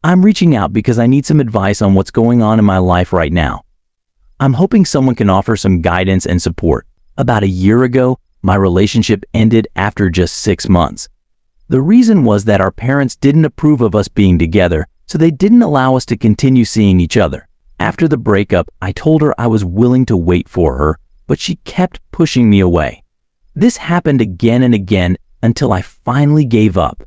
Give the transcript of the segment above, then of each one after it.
I'm reaching out because I need some advice on what's going on in my life right now. I'm hoping someone can offer some guidance and support. About a year ago, my relationship ended after just 6 months. The reason was that our parents didn't approve of us being together, so they didn't allow us to continue seeing each other. After the breakup, I told her I was willing to wait for her, but she kept pushing me away. This happened again and again until I finally gave up.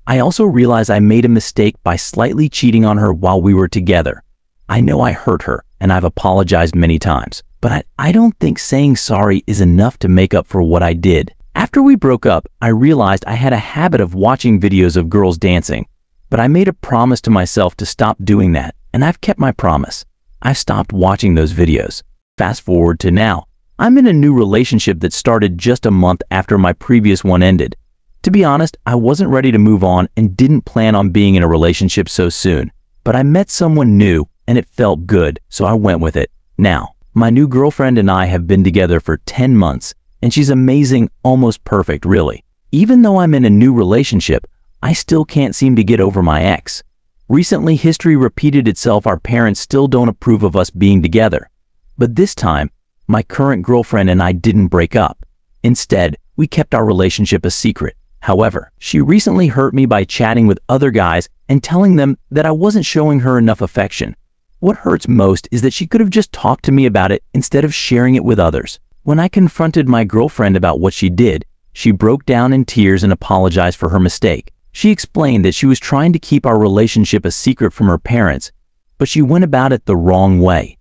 I also realized I made a mistake by slightly cheating on her while we were together. I know I hurt her, and I've apologized many times, but I don't think saying sorry is enough to make up for what I did. After we broke up, I realized I had a habit of watching videos of girls dancing, but I made a promise to myself to stop doing that, and I've kept my promise. I've stopped watching those videos. Fast forward to now. I'm in a new relationship that started just a month after my previous one ended. To be honest, I wasn't ready to move on and didn't plan on being in a relationship so soon, but I met someone new and it felt good, so I went with it. Now, my new girlfriend and I have been together for 10 months, and she's amazing, almost perfect, really. Even though I'm in a new relationship, I still can't seem to get over my ex. Recently, history repeated itself. Our parents still don't approve of us being together. But this time, my current girlfriend and I didn't break up. Instead, we kept our relationship a secret. However, she recently hurt me by chatting with other guys and telling them that I wasn't showing her enough affection. What hurts most is that she could have just talked to me about it instead of sharing it with others. When I confronted my girlfriend about what she did, she broke down in tears and apologized for her mistake. She explained that she was trying to keep our relationship a secret from her parents, but she went about it the wrong way.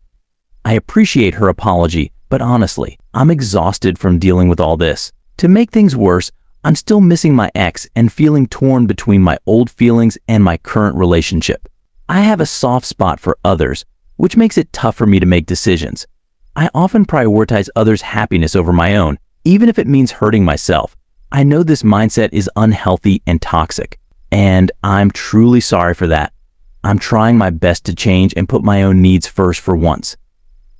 I appreciate her apology, but honestly, I'm exhausted from dealing with all this. To make things worse, I'm still missing my ex and feeling torn between my old feelings and my current relationship. I have a soft spot for others, which makes it tough for me to make decisions. I often prioritize others' happiness over my own, even if it means hurting myself. I know this mindset is unhealthy and toxic, and I'm truly sorry for that. I'm trying my best to change and put my own needs first for once.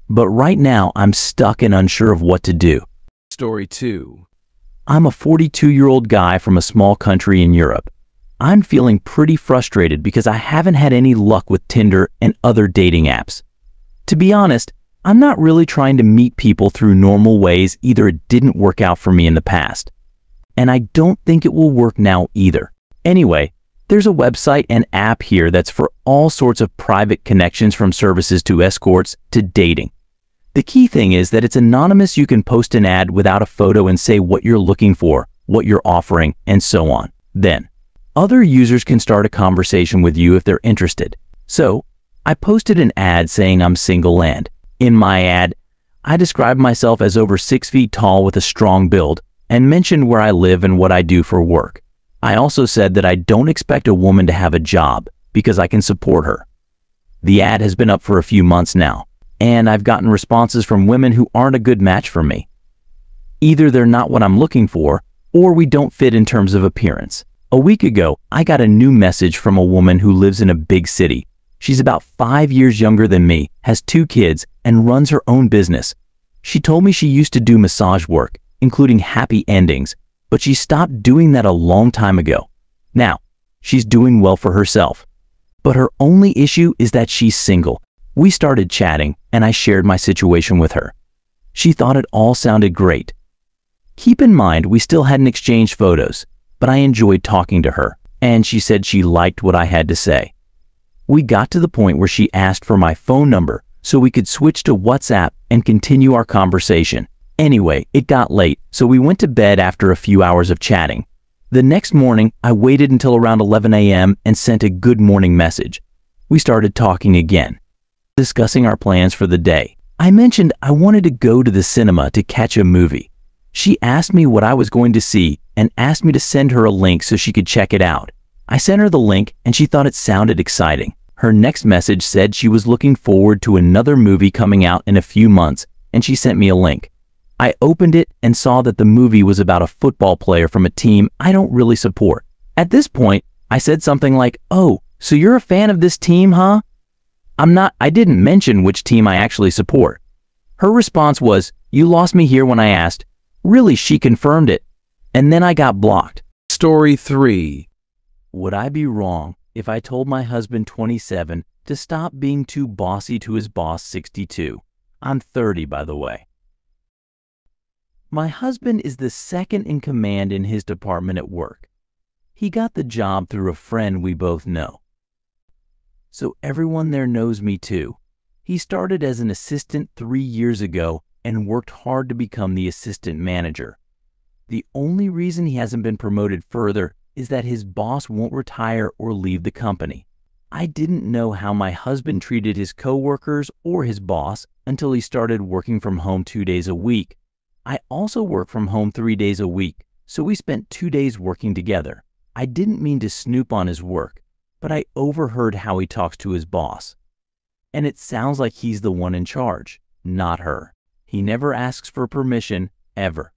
But right now, I'm stuck and unsure of what to do. Story 2. I'm a 42-year-old guy from a small country in Europe. I'm feeling pretty frustrated because I haven't had any luck with Tinder and other dating apps. To be honest, I'm not really trying to meet people through normal ways. Either it didn't work out for me in the past, and I don't think it will work now either. Anyway, there's a website and app here that's for all sorts of private connections, from services to escorts to dating. The key thing is that it's anonymous. You can post an ad without a photo and say what you're looking for, what you're offering, and so on. Then, other users can start a conversation with you if they're interested. So, I posted an ad saying I'm single, and in my ad, I described myself as over 6 feet tall with a strong build and mentioned where I live and what I do for work. I also said that I don't expect a woman to have a job because I can support her. The ad has been up for a few months now, and I've gotten responses from women who aren't a good match for me. Either they're not what I'm looking for, or we don't fit in terms of appearance. A week ago, I got a new message from a woman who lives in a big city. She's about 5 years younger than me, has 2 kids, and runs her own business. She told me she used to do massage work, including happy endings, but she stopped doing that a long time ago. Now, she's doing well for herself. But her only issue is that she's single. We started chatting, and I shared my situation with her. She thought it all sounded great. Keep in mind, we still hadn't exchanged photos, but I enjoyed talking to her, and she said she liked what I had to say. We got to the point where she asked for my phone number so we could switch to WhatsApp and continue our conversation. Anyway, it got late, so we went to bed after a few hours of chatting. The next morning, I waited until around 11 a.m. and sent a good morning message. We started talking again, discussing our plans for the day. I mentioned I wanted to go to the cinema to catch a movie. She asked me what I was going to see and asked me to send her a link so she could check it out. I sent her the link and she thought it sounded exciting. Her next message said she was looking forward to another movie coming out in a few months, and she sent me a link. I opened it and saw that the movie was about a football player from a team I don't really support. At this point, I said something like, "Oh, so you're a fan of this team, huh?" I didn't mention which team I actually support. Her response was, "You lost me here when I asked." Really, she confirmed it. And then I got blocked. Story 3. Would I be wrong if I told my husband 27 to stop being too bossy to his boss 62. I'm 30, by the way. My husband is the second in command in his department at work. He got the job through a friend we both know. So everyone there knows me too. He started as an assistant 3 years ago and worked hard to become the assistant manager. The only reason he hasn't been promoted further is that his boss won't retire or leave the company. I didn't know how my husband treated his coworkers or his boss until he started working from home 2 days a week. I also work from home 3 days a week, so we spent 2 days working together. I didn't mean to snoop on his work, but I overheard how he talks to his boss. And it sounds like he's the one in charge, not her. He never asks for permission, ever.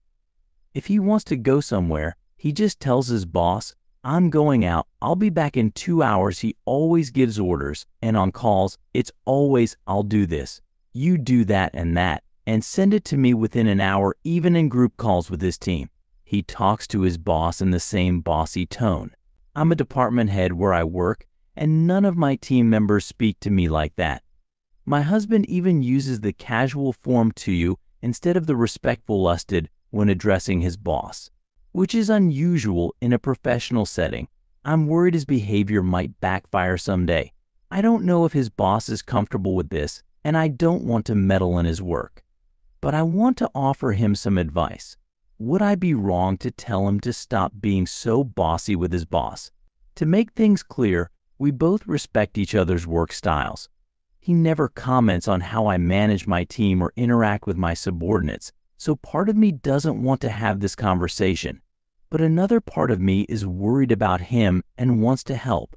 If he wants to go somewhere, he just tells his boss, "I'm going out, I'll be back in 2 hours." He always gives orders, and on calls, it's always, "I'll do this, you do that and send it to me within an hour," even in group calls with his team. He talks to his boss in the same bossy tone. I'm a department head where I work, and none of my team members speak to me like that. My husband even uses the casual form "to you" instead of the respectful "lusted" when addressing his boss, which is unusual in a professional setting. I'm worried his behavior might backfire someday. I don't know if his boss is comfortable with this, and I don't want to meddle in his work. But I want to offer him some advice. Would I be wrong to tell him to stop being so bossy with his boss? To make things clear, we both respect each other's work styles. He never comments on how I manage my team or interact with my subordinates, so part of me doesn't want to have this conversation. But another part of me is worried about him and wants to help.